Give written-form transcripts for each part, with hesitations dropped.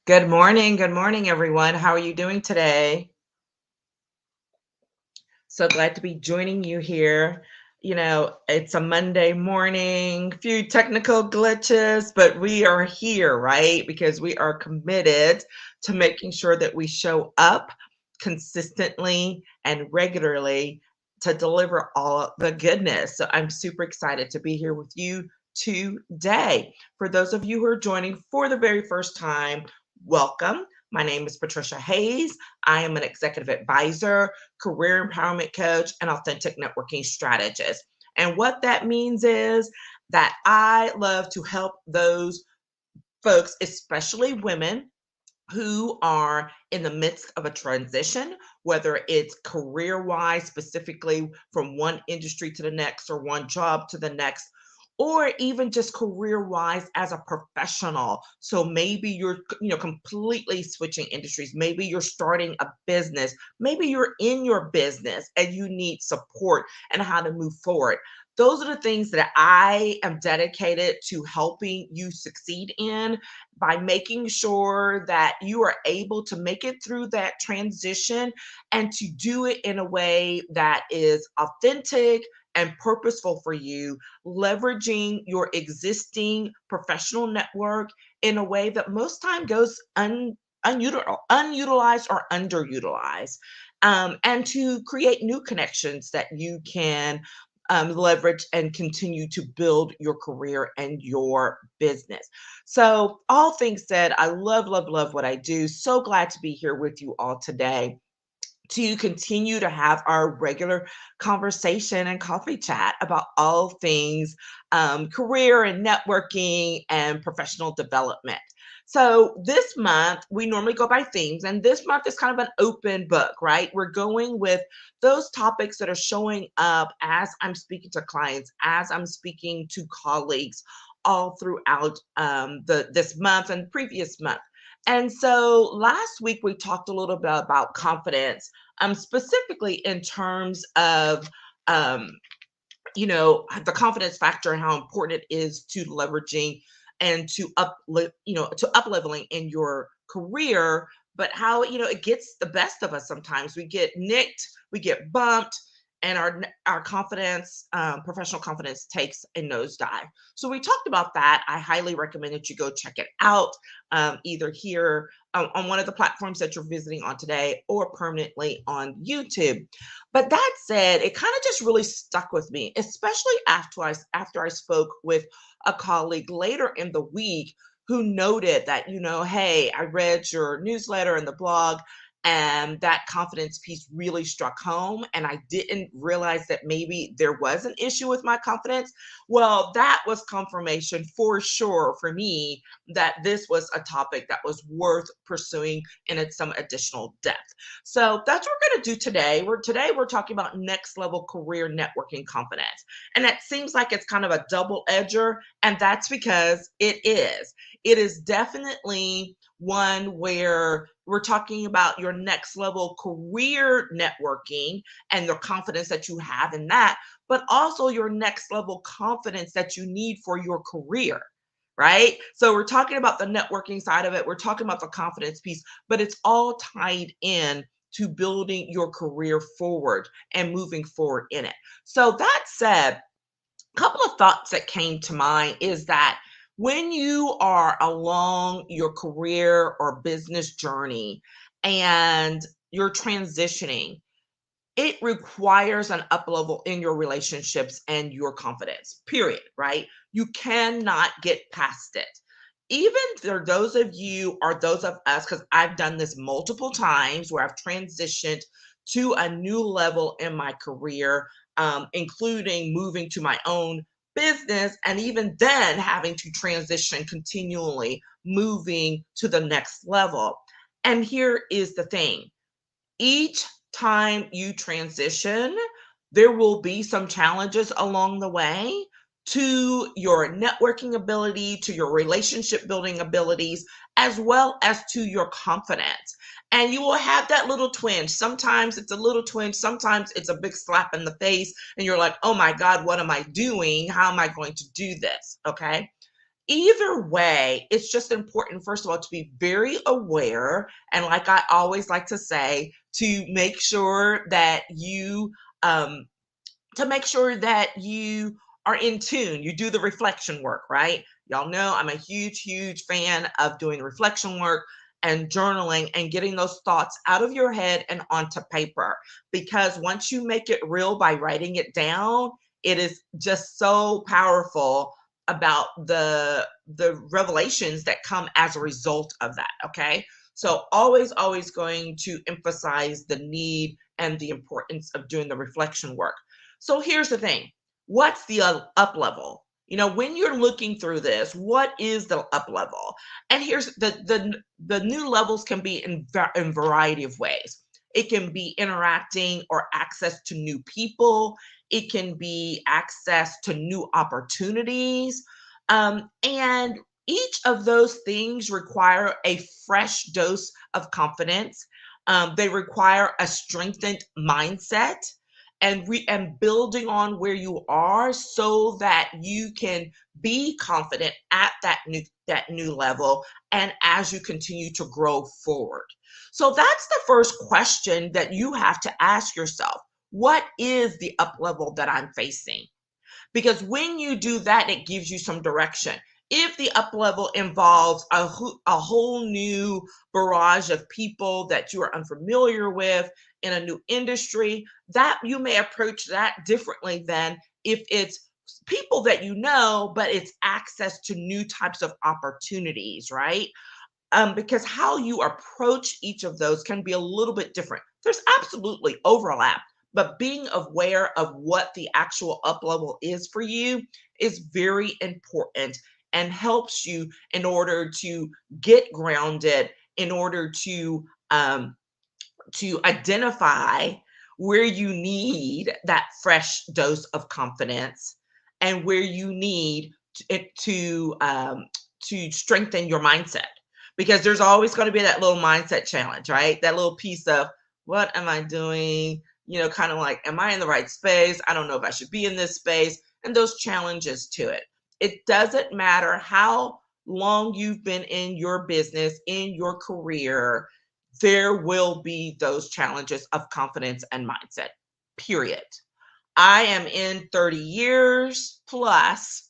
Good morning, everyone. How are you doing today? So glad to be joining you here. It's a Monday morning, few technical glitches, but we are here, right? Because we are committed to making sure that we show up consistently and regularly to deliver all the goodness. So I'm super excited to be here with you today. For those of you who are joining for the very first time, welcome. My name is Patricia Hayes. I am an executive advisor, career empowerment coach, and authentic networking strategist. And what that means is that I love to help those folks, especially women, who are in the midst of a transition, whether it's career wise, specifically from one industry to the next or one job to the next, or even just career wise as a professional. So maybe you're, completely switching industries. Maybe you're starting a business. Maybe you're in your business and you need support and how to move forward. Those are the things that I am dedicated to helping you succeed in by making sure that you are able to make it through that transition and to do it in a way that is authentic and purposeful for you, leveraging your existing professional network in a way that most time goes unutilized or underutilized, and to create new connections that you can leverage and continue to build your career and your business. So, all things said, I love, love, love what I do. So glad to be here with you all today to continue to have our regular conversation and coffee chat about all things career and networking and professional development. So, this month, we normally go by themes, and this month is kind of an open book, right? We're going with those topics that are showing up as I'm speaking to clients, as I'm speaking to colleagues all throughout this month and previous month. And so last week we talked a little bit about confidence, specifically in terms of um, the confidence factor and how important it is to leveraging and to up leveling in your career, but how it gets the best of us. Sometimes we get nicked, we get bumped, and our confidence, professional confidence, takes a nosedive. So we talked about that. I highly recommend that you go check it out, either here on one of the platforms that you're visiting on today or permanently on YouTube. But that said, it kind of just really stuck with me, especially after I spoke with a colleague later in the week who noted that, hey, I read your newsletter and the blog, and that confidence piece really struck home. And I didn't realize that maybe there was an issue with my confidence. Well, that was confirmation for sure for me that this was a topic that was worth pursuing in some additional depth. So that's what we're going to do today. We're talking about next level career networking confidence. And that seems like it's kind of a double edger, and that's because it is. It is definitely one where we're talking about your next level career networking and the confidence that you have in that, but also your next level confidence that you need for your career. Right. So we're talking about the networking side of it. We're talking about the confidence piece, but it's all tied in to building your career forward and moving forward in it. So that said, a couple of thoughts that came to mind is that when you are along your career or business journey and you're transitioning, it requires an up level in your relationships and your confidence, period, right? You cannot get past it. Even for those of you or those of us, because I've done this multiple times where I've transitioned to a new level in my career, including moving to my own business, and even then having to transition continually, moving to the next level. And here is the thing, each time you transition, there will be some challenges along the way to your networking ability, to your relationship building abilities, as well as to your confidence. And you will have that little twinge. Sometimes it's a little twinge, sometimes it's a big slap in the face, and you're like, oh my God, what am I doing? How am I going to do this? Okay. either way, it's just important, first of all, to be very aware. And like I always like to say, to make sure that um, you are in tune. You do the reflection work, right? Y'all know I'm a huge, huge fan of doing reflection work and journaling and getting those thoughts out of your head and onto paper. Because once you make it real by writing it down, it is just so powerful about the revelations that come as a result of that. Okay. So always, always going to emphasize the need and the importance of doing the reflection work. So here's the thing. What's the up level? When you're looking through this, what is the up level? And here's the new levels can be in variety of ways. It can be interacting or access to new people. It can be access to new opportunities. And each of those things require a fresh dose of confidence. They require a strengthened mindset and building on where you are so that you can be confident at that new level and as you continue to grow forward. So that's the first question that you have to ask yourself. What is the up level that I'm facing? Because when you do that, it gives you some direction. If the up level involves a whole new barrage of people that you are unfamiliar with in a new industry, that you may approach that differently than if it's people that you know, but it's access to new types of opportunities, right? Because how you approach each of those can be a little bit different. There's absolutely overlap, but being aware of what the actual up level is for you is very important and helps you in order to get grounded, in order to identify where you need that fresh dose of confidence and where you need to strengthen your mindset, because there's always going to be that little mindset challenge, right? That little piece of what am I doing? Kind of like, am I in the right space? I don't know if I should be in this space, and those challenges to it. It doesn't matter how long you've been in your business, in your career, there will be those challenges of confidence and mindset, period. I am in 30 years plus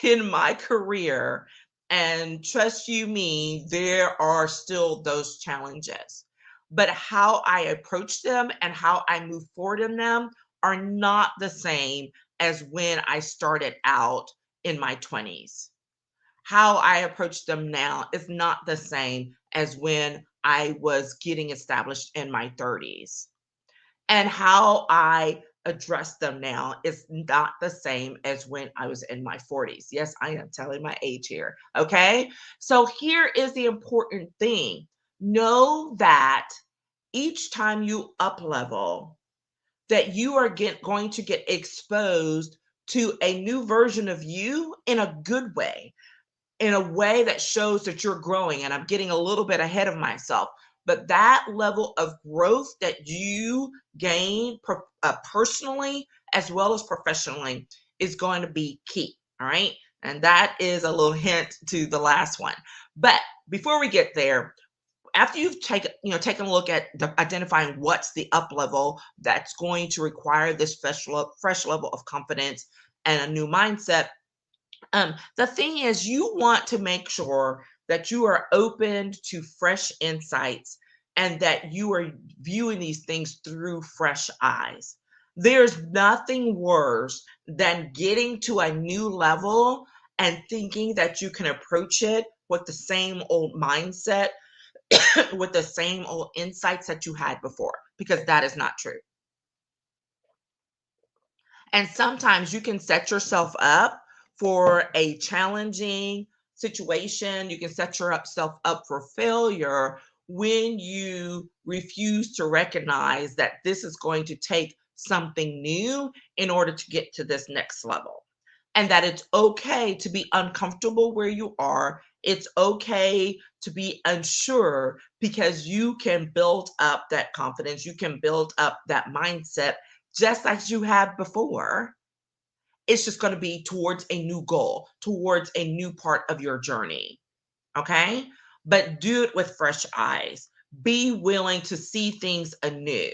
in my career, and trust you me, there are still those challenges. But how I approach them and how I move forward in them are not the same as when I started out in my 20s. How I approach them now is not the same as when I was getting established in my 30s. And how I address them now is not the same as when I was in my 40s. Yes, I am telling my age here. Okay. So here is the important thing. Know that each time you up level, that you are going to get exposed to a new version of you in a good way, in a way that shows that you're growing. And I'm getting a little bit ahead of myself, but that level of growth that you gain personally as well as professionally is going to be key. All right. And that is a little hint to the last one. But before we get there, after you've taken a look at identifying what's the up level that's going to require this fresh level of confidence and a new mindset, the thing is, you want to make sure that you are open to fresh insights and that you are viewing these things through fresh eyes. There's nothing worse than getting to a new level and thinking that you can approach it with the same old mindset, with the same old insights that you had before, because that is not true. And sometimes you can set yourself up for a challenging situation. You can set yourself up for failure when you refuse to recognize that this is going to take something new in order to get to this next level. And that it's okay to be uncomfortable where you are. It's okay to be unsure because you can build up that confidence. You can build up that mindset just like you have before, It's just going to be towards a new goal, towards a new part of your journey. Okay. But do it with fresh eyes. Be willing to see things anew.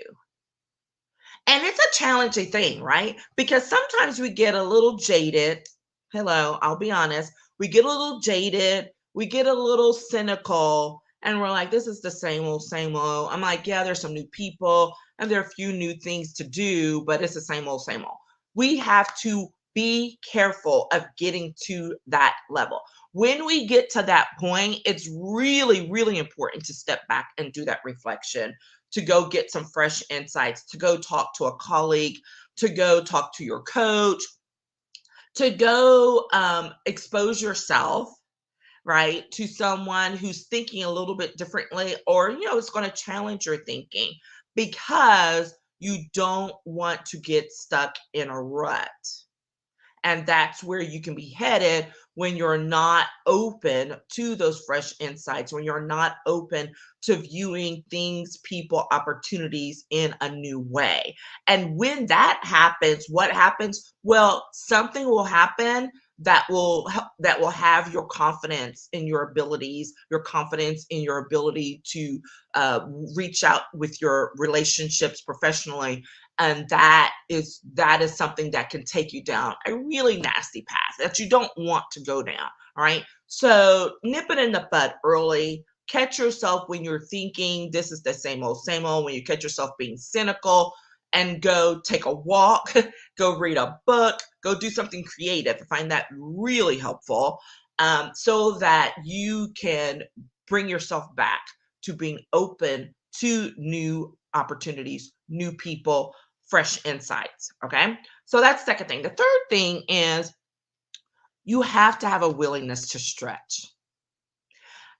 And it's a challenging thing, right? Because sometimes we get a little jaded. Hello, I'll be honest. We get a little jaded, we get a little cynical, and we're like, this is the same old, same old. I'm like, yeah, there's some new people and there are a few new things to do, but it's the same old, same old. We have to be careful of getting to that level. When we get to that point, it's really, really important to step back and do that reflection, to go get some fresh insights, to go talk to a colleague, to go talk to your coach, to go expose yourself, right, to someone who's thinking a little bit differently, or, it's going to challenge your thinking, because you don't want to get stuck in a rut. And that's where you can be headed when you're not open to those fresh insights, when you're not open to viewing things, people, opportunities in a new way. And when that happens, what happens? Well, something will happen that will have your confidence in your abilities, your confidence in your ability to reach out with your relationships professionally, and that is something that can take you down a really nasty path that you don't want to go down. All right, so nip it in the bud early. Catch yourself when you're thinking this is the same old, when you catch yourself being cynical, and go take a walk, go read a book, go do something creative. I find that really helpful, so that you can bring yourself back to being open to new opportunities, new people, fresh insights. Okay. So that's the second thing. The third thing is you have to have a willingness to stretch.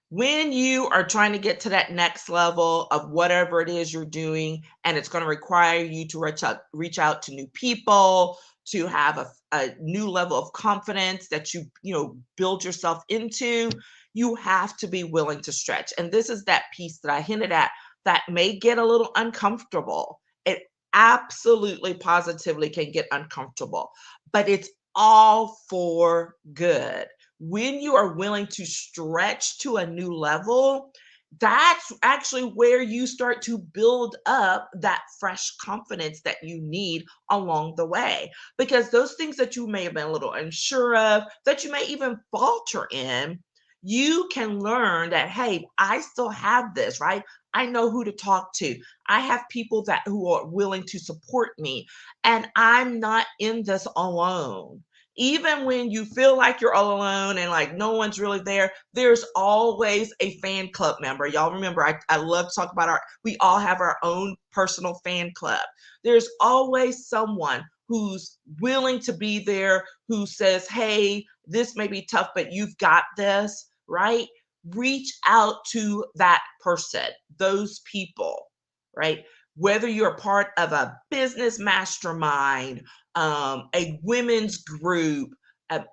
When you are trying to get to that next level of whatever it is you're doing, and it's going to require you to reach out to new people, to have a new level of confidence that you build yourself into, you have to be willing to stretch. And this is that piece that I hinted at that may get a little uncomfortable. It absolutely positively can get uncomfortable, but it's all for good. When you are willing to stretch to a new level, that's actually where you start to build up that fresh confidence that you need along the way. Because those things that you may have been a little unsure of, that you may even falter in, you can learn that, hey, I still have this, right? I know who to talk to. I have people that who are willing to support me, and I'm not in this alone. Even when you feel like you're all alone and like no one's really there, there's always a fan club member. Y'all remember, I love to talk about we all have our own personal fan club. There's always someone who's willing to be there, who says, hey, this may be tough, but you've got this, right? Reach out to that person, those people, right? Whether you're part of a business mastermind, a women's group,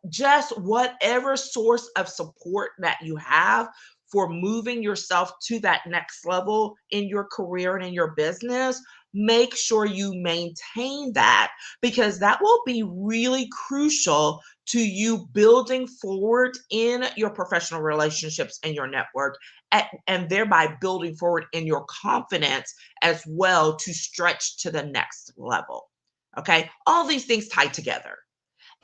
just whatever source of support that you have for moving yourself to that next level in your career and in your business, make sure you maintain that, because that will be really crucial to you building forward in your professional relationships and your network, and thereby building forward in your confidence as well to stretch to the next level. Okay, all these things tie together.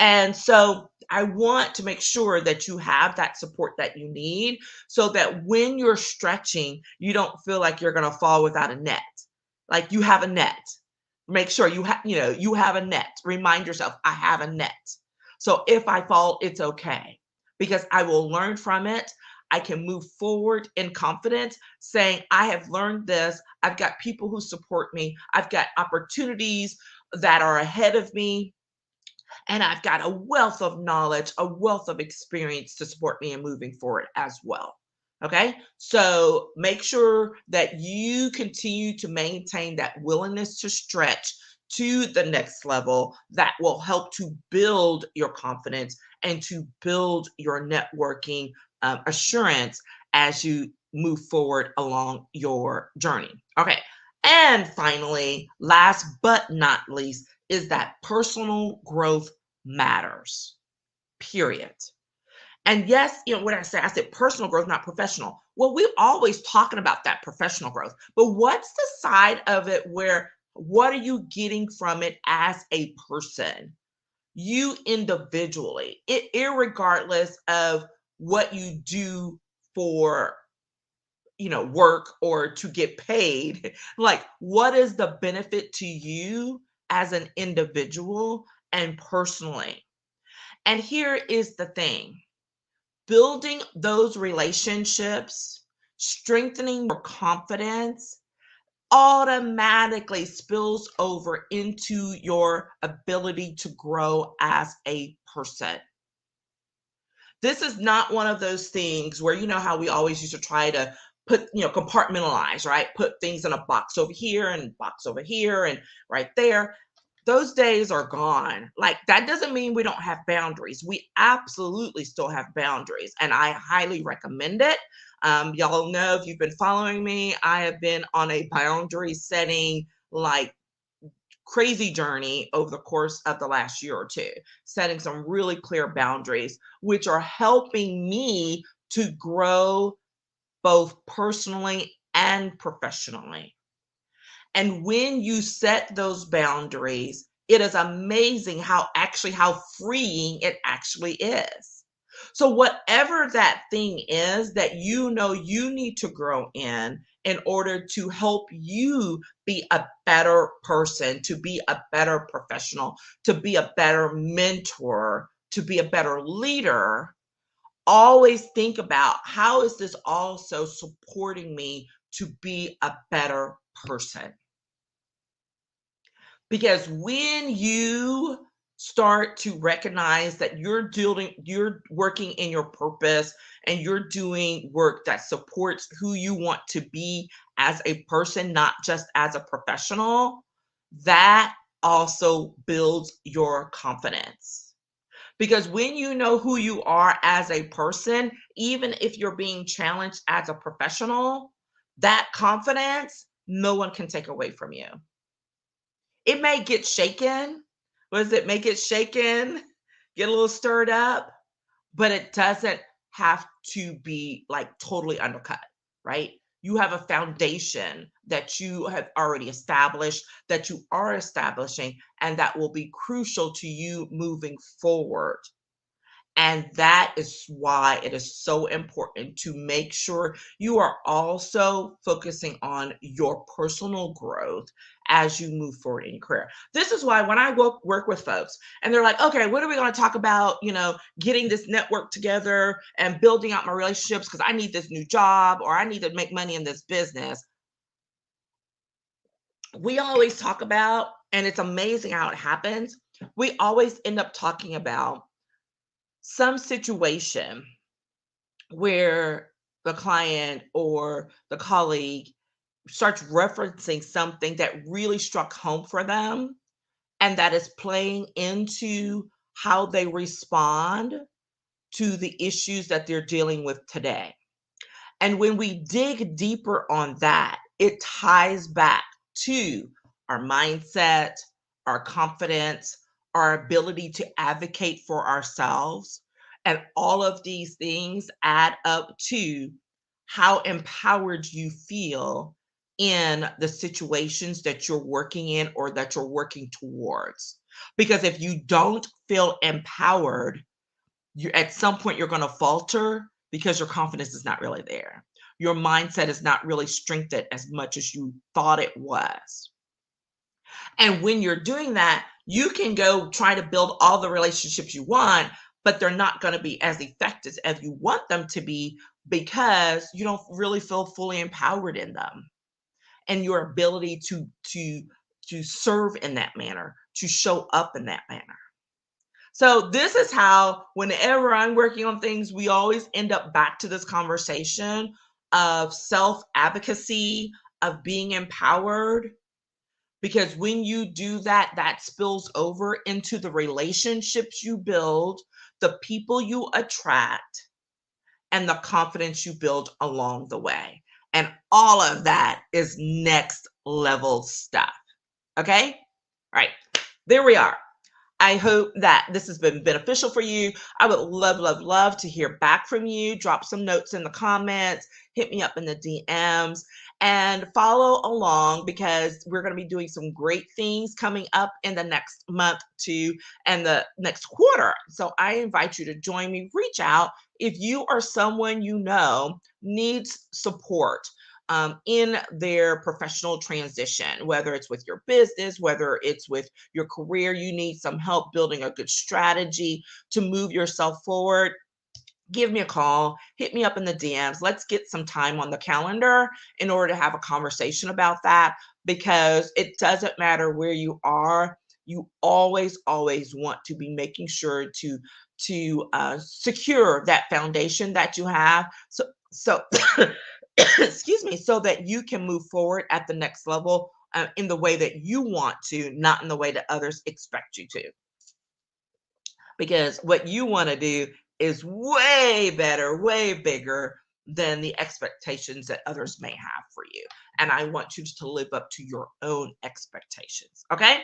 And so I want to make sure that you have that support that you need, so that when you're stretching, you don't feel like you're going to fall without a net. Like you have a net. Make sure you have a net. Remind yourself, I have a net. So if I fall, it's okay, because I will learn from it. I can move forward in confidence, saying, I have learned this. I've got people who support me. I've got opportunities that are ahead of me. And I've got a wealth of knowledge, a wealth of experience to support me in moving forward as well. Okay. So make sure that you continue to maintain that willingness to stretch to the next level. That will help to build your confidence and to build your networking assurance as you move forward along your journey. Okay. And finally, last but not least, is that personal growth matters, period. And yes, what I said personal growth, not professional. Well, we're always talking about that professional growth, but what's the side of it where what are you getting from it as a person? You individually, irregardless of what you do for work or to get paid. Like, what is the benefit to you as an individual and personally? And here is the thing: building those relationships, strengthening your confidence automatically spills over into your ability to grow as a person. This is not one of those things where, how we always used to try to put, compartmentalize, right? Put things in a box over here and box over here and right there. Those days are gone. Like, that doesn't mean we don't have boundaries. We absolutely still have boundaries, and I highly recommend it. Y'all know, if you've been following me, I have been on a boundary setting, like, crazy journey over the course of the last year or two, setting some really clear boundaries, which are helping me to grow both personally and professionally. And when you set those boundaries, it is amazing how freeing it actually is. So whatever that thing is that you need to grow in order to help you be a better person, to be a better professional, to be a better mentor, to be a better leader, always think about, how is this also supporting me to be a better person? Because when you start to recognize that you're working in your purpose and you're doing work that supports who you want to be as a person, not just as a professional, that also builds your confidence. Because when you know who you are as a person, even if you're being challenged as a professional, that confidence, no one can take away from you. It may get shaken. Was it may get shaken, get a little stirred up, but it doesn't have to be like totally undercut, right? You have a foundation that you have already established, that you are establishing, and that will be crucial to you moving forward. And that is why it is so important to make sure you are also focusing on your personal growth as you move forward in your career. This is why when I work with folks and they're like, okay, what are we going to talk about? Getting this network together and building out my relationships because I need this new job or I need to make money in this business. We always talk about, and it's amazing how it happens, we always end up talking about some situation where the client or the colleague starts referencing something that really struck home for them and that is playing into how they respond to the issues that they're dealing with today. And when we dig deeper on that, it ties back to our mindset, our confidence, our ability to advocate for ourselves. And all of these things add up to how empowered you feel in the situations that you're working in or that you're working towards. Because if you don't feel empowered, you at some point you're going to falter because your confidence is not really there. Your mindset is not really strengthened as much as you thought it was. And when you're doing that, you can go try to build all the relationships you want, but they're not going to be as effective as you want them to be because you don't really feel fully empowered in them and your ability to serve in that manner, to show up in that manner. So this is how, whenever I'm working on things, we always end up back to this conversation of self-advocacy, of being empowered. Because when you do that, that spills over into the relationships you build, the people you attract, and the confidence you build along the way. And all of that is next level stuff. Okay? All right. There we are. I hope that this has been beneficial for you. I would love, love, love to hear back from you. Drop some notes in the comments, hit me up in the DMs, and follow along because we're going to be doing some great things coming up in the next month too and the next quarter. So I invite you to join me. Reach out if you or someone you know needs support in their professional transition, whether it's with your business, whether it's with your career, you need some help building a good strategy to move yourself forward. Give me a call, hit me up in the DMs. Let's get some time on the calendar in order to have a conversation about that because it doesn't matter where you are. You always, always want to be making sure to secure that foundation that you have. So excuse me, so that you can move forward at the next level in the way that you want to, not in the way that others expect you to. Because what you want to do is way better, way bigger than the expectations that others may have for you. And I want you to live up to your own expectations. Okay?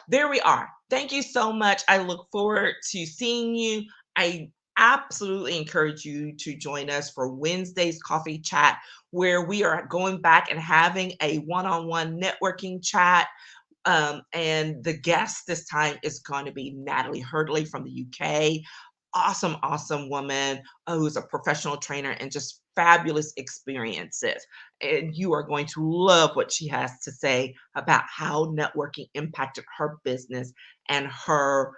There we are. Thank you so much. I look forward to seeing you. I absolutely encourage you to join us for Wednesday's coffee chat, where we are going back and having a one on one networking chat. And the guest this time is going to be Natalie Hurdley from the UK. Awesome, awesome woman who's a professional trainer and just fabulous experiences. And you are going to love what she has to say about how networking impacted her business and her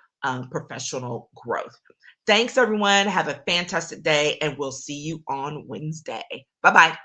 professional growth. Thanks, everyone. Have a fantastic day, and we'll see you on Wednesday. Bye bye.